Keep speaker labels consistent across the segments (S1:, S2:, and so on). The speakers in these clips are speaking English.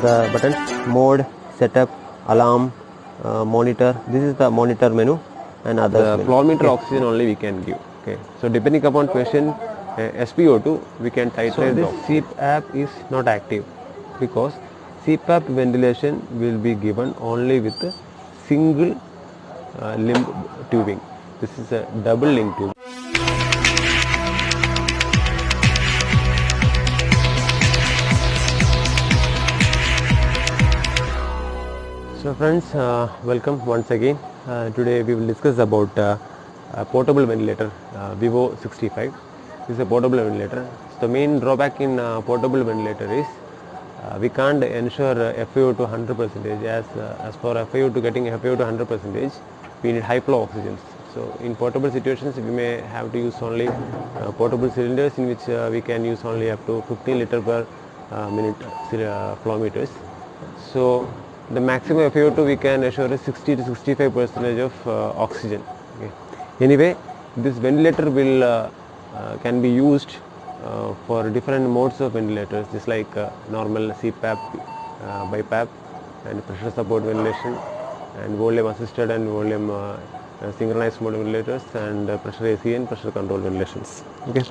S1: the buttons: mode, setup, alarm, monitor. This is the monitor menu and others.
S2: The
S1: menu.
S2: flow meter oxygen only we can give. Okay. So depending upon patient SpO2, we can titrate. So this CPAP is not active because CPAP ventilation will be given only with a single limb tubing. This is a double link tube. So friends, welcome once again. Today we will discuss about a portable ventilator, Vivo 65. This is a portable ventilator. So the main drawback in portable ventilator is we can't ensure FiO2 100%. As for FiO2, getting FiO2 100%, we need high flow oxygens. So in portable situations, we may have to use only portable cylinders in which we can use only up to 15 liter per minute flow meters. So the maximum FiO2 we can assure is 60 to 65% of oxygen. Okay. Anyway, this ventilator will can be used for different modes of ventilators, just like normal CPAP, BiPAP, and pressure support ventilation, and volume assisted and volume synchronized mode ventilators, and pressure AC and pressure control ventilations. Okay.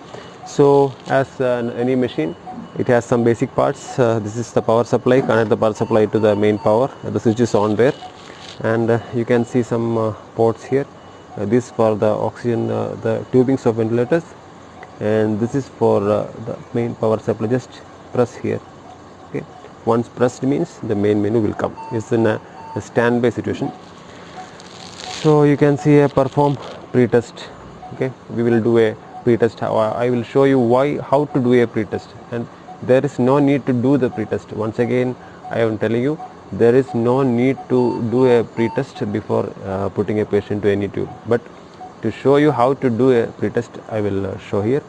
S2: So as any machine, it has some basic parts. This is the power supply. Connect the power supply to the main power. The switch is on there, and you can see some ports here. This for the oxygen, the tubings of ventilators, and this is for the main power supply. Just press here. Okay. Once pressed means the main menu will come. It's in a standby situation. So you can see a perform pre-test. Okay, we will do a pre-test. I will show you how to do a pre-test, and there is no need to do the pre-test. Once again, I am telling you, there is no need to do a pre-test before putting a patient to any tube. But to show you how to do a pre-test, I will show here.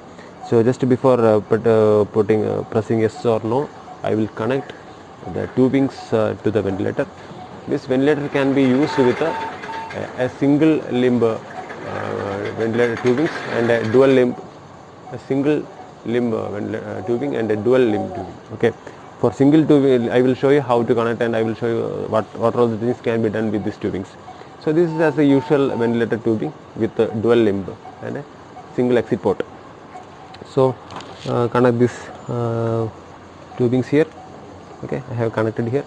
S2: So just before pressing yes or no, I will connect the tubings to the ventilator. This ventilator can be used with a single limb ventilator tubings and a dual limb, tubing and a dual limb tubing. Okay. For single tubing, I will show you how to connect, and I will show you what all the things can be done with these tubings. So this is as a usual ventilator tubing with a dual limb and a single exit port. So connect this tubings here. Okay, I have connected here.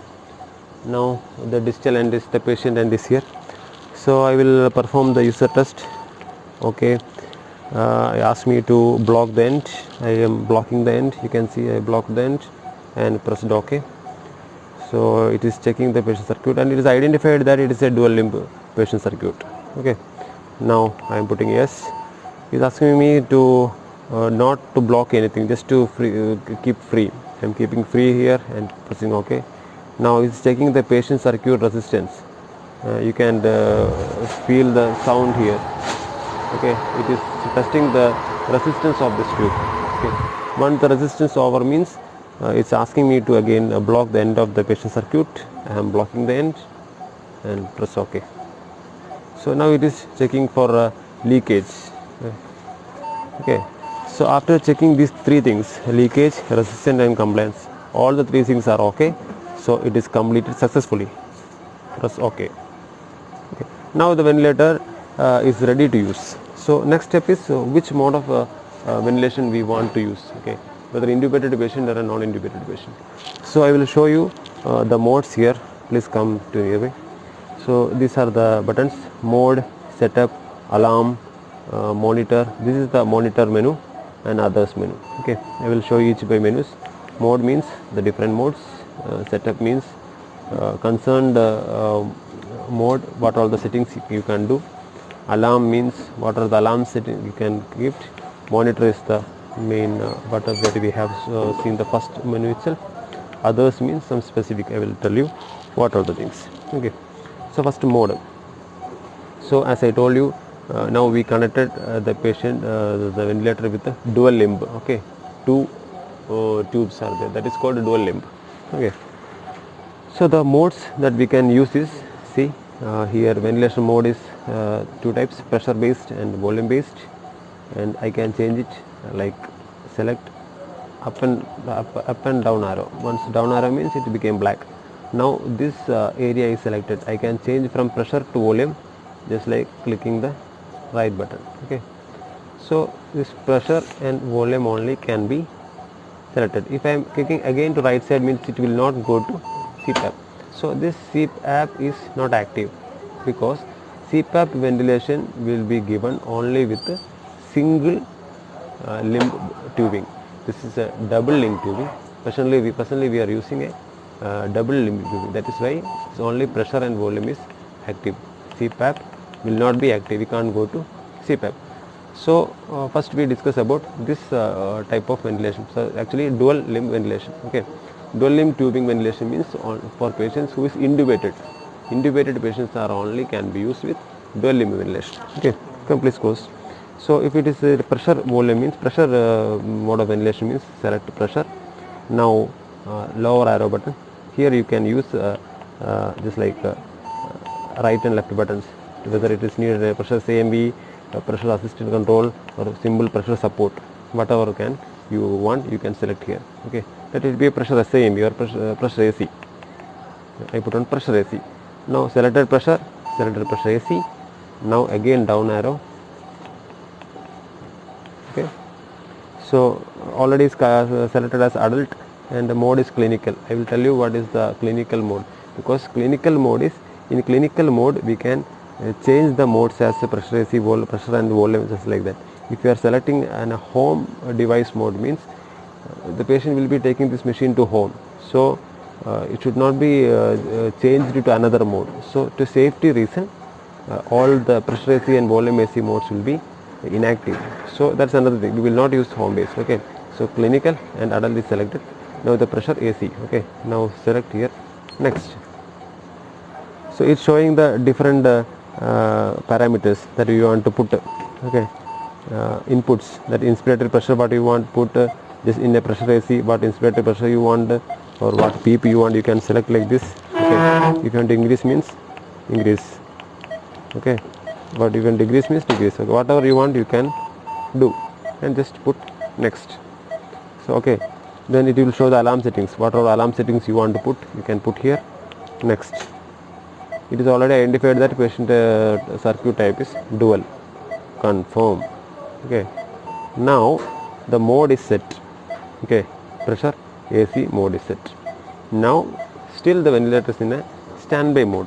S2: Now the distal end is the patient end is here. So I will perform the user test. Okay, ask me to block the end. I am blocking the end. You can see I blocked the end and pressed OK. So it is checking the patient circuit, and it is identified that it is a dual limb patient circuit. Okay, now I am putting yes. It is asking me to not to block anything, just to keep free. I am keeping free here and pressing OK. Now it is checking the patient circuit resistance. You can feel the sound here. Okay, it is testing the resistance of this tube. Okay. Once the resistance over means it's asking me to again block the end of the patient circuit. I am blocking the end and press OK. So now it is checking for leakage. Okay. So after checking these three things, leakage, resistance and compliance, all the three things are OK. So it is completed successfully. Press OK. Okay. Now the ventilator is ready to use. So next step is which mode of ventilation we want to use. Okay, whether intubated patient or a non-intubated patient. So I will show you the modes here. Please come to nearby. So these are the buttons: mode, setup, alarm, monitor. This is the monitor menu and others menu. Okay, I will show you each by menus. Mode means the different modes. Setup means concerned mode, what all the settings you can do. Alarm means what are the alarm settings you can keep. Monitor is the main button that we have seen the first menu itself. Others means some specific. I will tell you what are the things. Okay, so first mode. So as I told you, now we connected the patient the ventilator with a dual limb. Okay, two tubes are there, that is called a dual limb. Okay, so the modes that we can use is, see here ventilation mode is two types: pressure based and volume based, and I can change it like select up and down arrow. Once down arrow means it became black. Now this area is selected. I can change from pressure to volume just like clicking the right button. Okay, so this pressure and volume only can be selected. If I am clicking again to right side means it will not go to CPAP. So this CPAP is not active because CPAP ventilation will be given only with a single limb tubing. This is a double limb tubing. Personally we are using a double limb tubing. That is why it's only pressure and volume is active. CPAP will not be active. We can't go to CPAP. So first we discuss about this type of ventilation. So actually dual limb ventilation. Okay, dual limb tubing ventilation means for patients who is intubated. Intubated patients are only can be used with dual limb ventilation. Okay, complete course. So if it is a pressure volume means pressure mode of ventilation means select pressure. Now lower arrow button. Here you can use just like right and left buttons, whether it is needed pressure CMB, pressure assisted control or simple pressure support, whatever can you want you can select here. Okay, that will be a pressure SIMB or pressure AC. I put on pressure AC. Now selected pressure AC. Now again down arrow. Okay, so already is selected as adult and the mode is clinical. I will tell you what is the clinical mode, because clinical mode is, in clinical mode we can change the modes as a pressure AC, pressure and volume, just like that. If you are selecting a home device mode means the patient will be taking this machine to home, so it should not be changed to another mode. So to safety reason all the pressure AC and volume AC modes will be inactive. So that's another thing, we will not use home base. Okay, so clinical and adult is selected. Now the pressure AC. Okay, now select here next. So it's showing the different parameters that you want to put. Okay, inputs, that inspiratory pressure what you want put just in a pressure AC, what inspiratory pressure you want or what PEEP you want, you can select like this. Okay, if you want to increase means increase. Okay, what you can decrease means decrease. Okay, whatever you want you can do and just put next. So okay, then it will show the alarm settings. Whatever alarm settings you want to put you can put here next. It is already identified that patient circuit type is dual. Confirm. Okay, now the mode is set. Okay, pressure AC mode is set. Now still the ventilator is in a standby mode.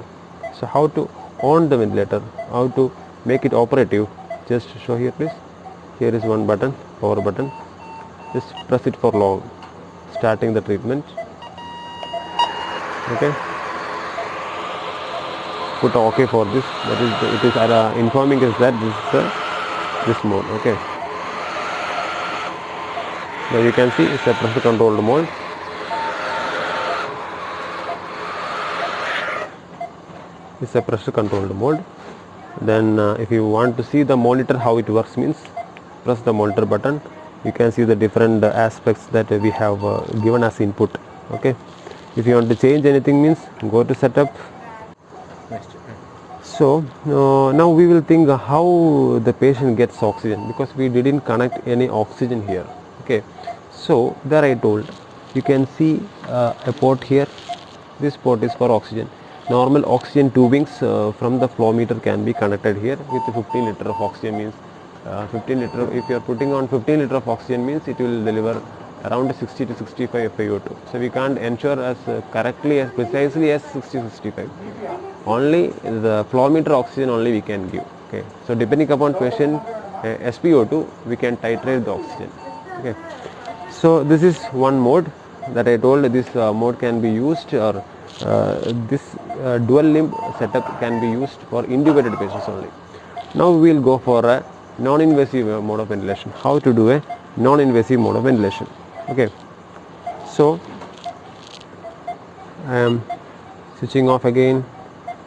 S2: So how to on the ventilator, how to make it operative, just show here please. Here is one button, power button, just press it for long, starting the treatment. Okay, put OK for this, that is it is informing us that this is this mode. Okay, now you can see it's a pressure controlled mode. It's a pressure controlled mode. Then if you want to see the monitor how it works means press the monitor button. You can see the different aspects that we have given as input. Okay, if you want to change anything means go to setup. So now we will think how the patient gets oxygen, because we didn't connect any oxygen here. Okay, so there I told you can see a port here. This port is for oxygen. Normal oxygen tubings from the flow meter can be connected here with 15 liter of oxygen means 15 liter. If you are putting on 15 liter of oxygen means it will deliver around 60 to 65 FiO2. So we can't ensure as correctly as precisely as 60-65. Only the flow meter oxygen only we can give. Okay, so depending upon patient SpO2 we can titrate the oxygen. Okay, so this is one mode that I told. This mode can be used, or this dual limb setup can be used for intubated patients only. Now we will go for a non-invasive mode of ventilation. How to do a non-invasive mode of ventilation? Okay, so I am switching off again,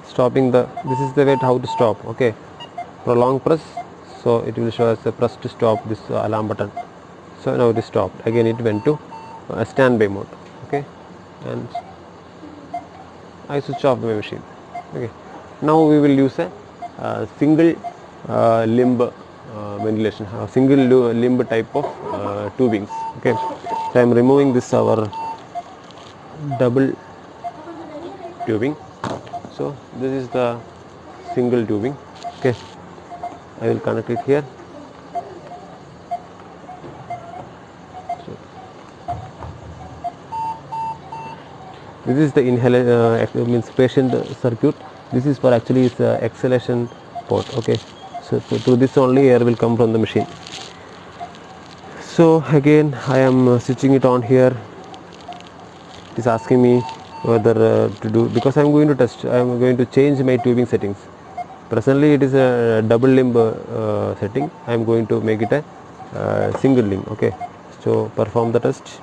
S2: stopping the, this is the way how to stop. Okay, prolong press, so it will show us a press to stop this alarm button. So now it is stopped. Again it went to a standby mode. Okay, and I switch off my machine. Okay, now we will use a single limb ventilation, single limb type of tubings. Okay, So I am removing this our double tubing. So this is the single tubing. Okay, I will connect it here. This is the means patient circuit. This is for actually is exhalation port. Okay, so through this only air will come from the machine. So again I am switching it on here. It is asking me whether to do, because I am going to test, I am going to change my tubing settings. Presently it is a double limb setting. I am going to make it a single limb. Okay, so perform the test,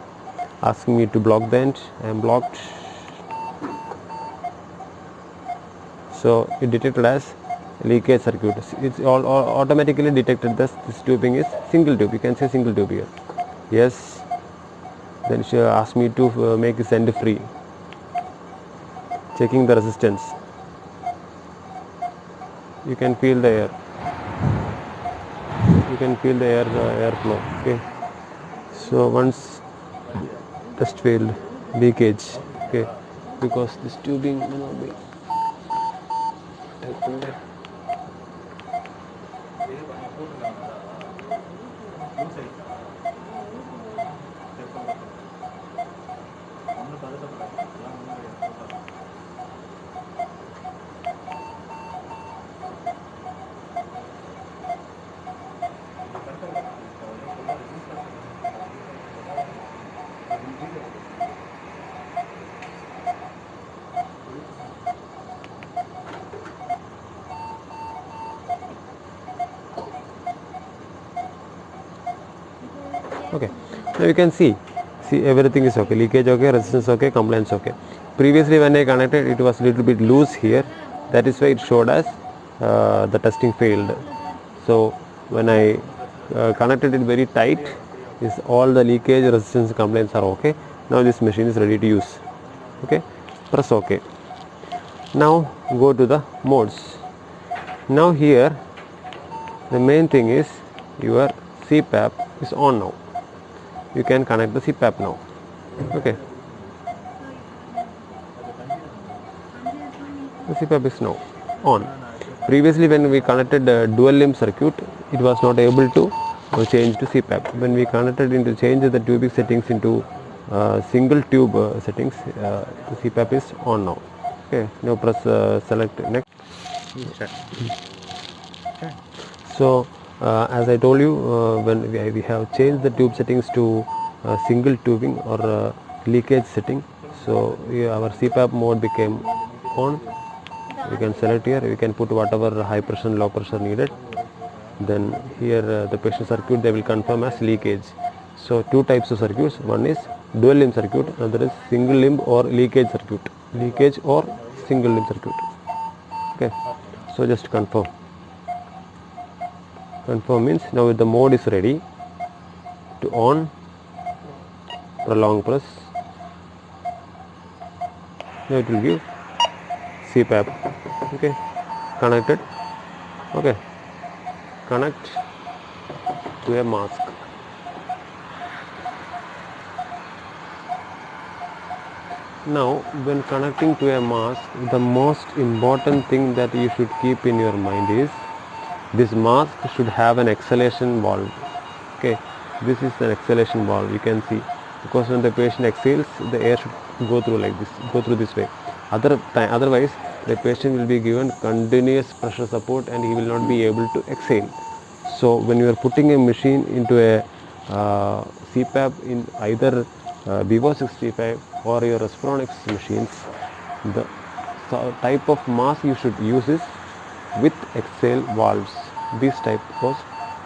S2: asking me to block the end. I am blocked. So it detected as leakage circuit. It's all automatically detected that this tubing is single tube. You can say single tube here. Yes. Then she asked me to make this end free. Checking the resistance. You can feel the air. You can feel the air flow. Okay. So once test failed, leakage. Okay, because this tubing may not be. Okay, now you can see everything is okay, leakage okay, resistance okay, compliance okay. Previously when I connected, it was little bit loose here, that is why it showed us the testing failed. So when I connected it very tight, is all the leakage, resistance, compliance are okay. Now this machine is ready to use. Okay, press OK. Now go to the modes. Now here the main thing is your CPAP is on now. You can connect the CPAP now. Okay, the CPAP is now on. Previously when we connected the dual limb circuit, it was not able to change to CPAP. When we connected into change the tubing settings into single tube settings, the CPAP is on now. Okay, now press select next. So as I told you, when we have changed the tube settings to single tubing or leakage setting, so our CPAP mode became on. You can select here, you can put whatever high pressure and low pressure needed. Then here the patient circuit they will confirm as leakage. So two types of circuits, one is dual limb circuit, another is single limb or leakage circuit, leakage or single limb circuit. Okay, so just confirm. Confirm means now the mode is ready to on. Prolong press. Now it will give CPAP. Okay, connected. Okay, connect to a mask. Now when connecting to a mask, the most important thing that you should keep in your mind is this mask should have an exhalation valve. Okay, this is an exhalation valve, you can see, because when the patient exhales, the air should go through like this, go through this way. Otherwise the patient will be given continuous pressure support and he will not be able to exhale. So when you are putting a machine into a CPAP in either Vivo 65 or your Respironics machines, the type of mask you should use is with exhale valves. This type of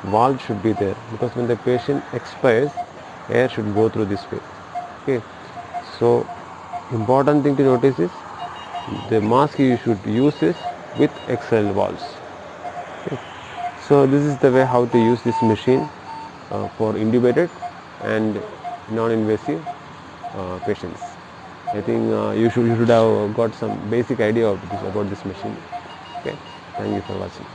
S2: valve should be there, because when the patient expires, air should go through this way. Okay, so important thing to notice is the mask you should use is with exhale valves. Okay. So this is the way how to use this machine for intubated and non-invasive patients. I think you should have got some basic idea of this, about this machine. Okay, thank you for watching.